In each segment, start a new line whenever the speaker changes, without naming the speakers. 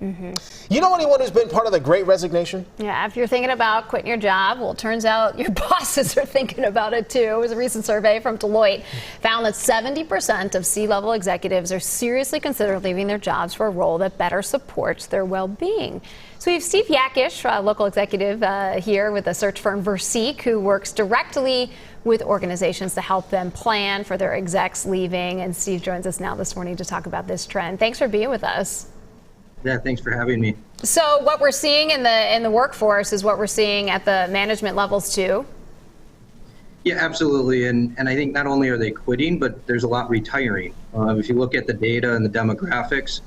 You know anyone who's been part of the Great Resignation?
Yeah, if you're thinking about quitting your job, well, it turns out your bosses are thinking about it too. It was a recent survey from Deloitte found that 70% of C-level executives are seriously considering leaving their jobs for a role that better supports their well-being. So we have Steve Yakesh, a local executive here with the search firm Versique, who works directly with organizations to help them plan for their execs leaving. And Steve joins us now this morning to talk about this trend. Thanks for being with us.
Yeah, thanks for having me.
So what we're seeing in the workforce is what we're seeing at the management levels too?
Yeah, absolutely. And I think not only are they quitting, but there's a lot retiring. If you look at the data and the demographics,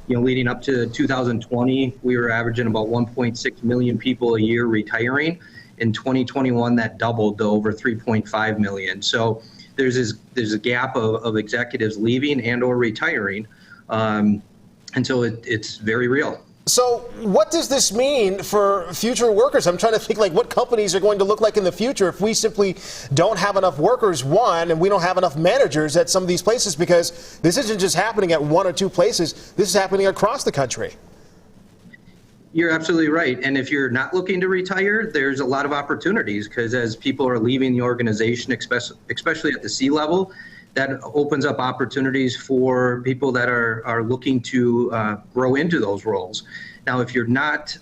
leading up to 2020, we were averaging about 1.6 million people a year retiring. In 2021, that doubled to over 3.5 million. So there's a gap of executives leaving and or retiring. And so it's very real.
So what does this mean for future workers? I'm trying to think like what companies are going to look like in the future if we simply don't have enough workers, one, and we don't have enough managers at some of these places, because this isn't just happening at one or two places. This is happening across the country.
You're absolutely right. And if you're not looking to retire, there's a lot of opportunities, because as people are leaving the organization, especially at the C level, that opens up opportunities for people that are looking to grow into those roles. Now, if you're not,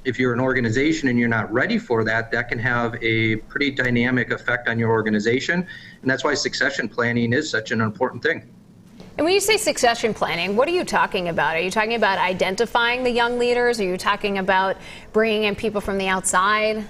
if you're an organization and you're not ready for that, that can have a pretty dynamic effect on your organization. And that's why succession planning is such an important thing.
And when you say succession planning, what are you talking about? Are you talking about identifying the young leaders? Are you talking about bringing in people from the outside?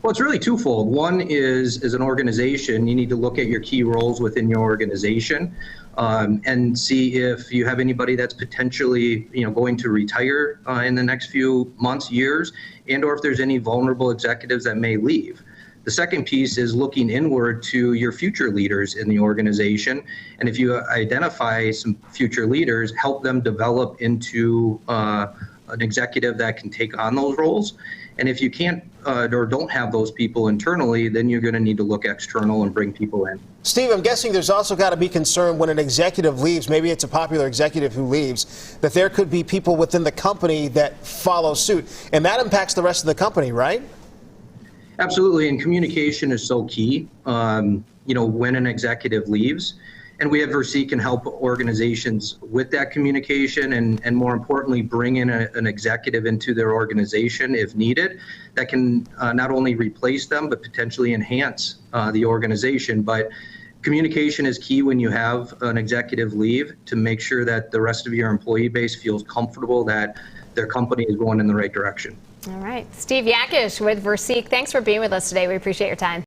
Well, it's really twofold. One is, as an organization, you need to look at your key roles within your organization and see if you have anybody that's potentially, going to retire in the next few months, years, and or if there's any vulnerable executives that may leave. The second piece is looking inward to your future leaders in the organization. And if you identify some future leaders, help them develop into an executive that can take on those roles. And if you can't or don't have those people internally, then you're going to need to look external and bring people in.
Steve, I'm guessing there's also got to be concern when an executive leaves, maybe it's a popular executive who leaves, that there could be people within the company that follow suit. And that impacts the rest of the company, right?
Absolutely. And communication is so key, when an executive leaves. And we at Versique can help organizations with that communication and more importantly, bring in an executive into their organization if needed that can not only replace them, but potentially enhance the organization. But communication is key when you have an executive leave to make sure that the rest of your employee base feels comfortable that their company is going in the right direction.
All right. Steve Yakesh with Versique, thanks for being with us today. We appreciate your time.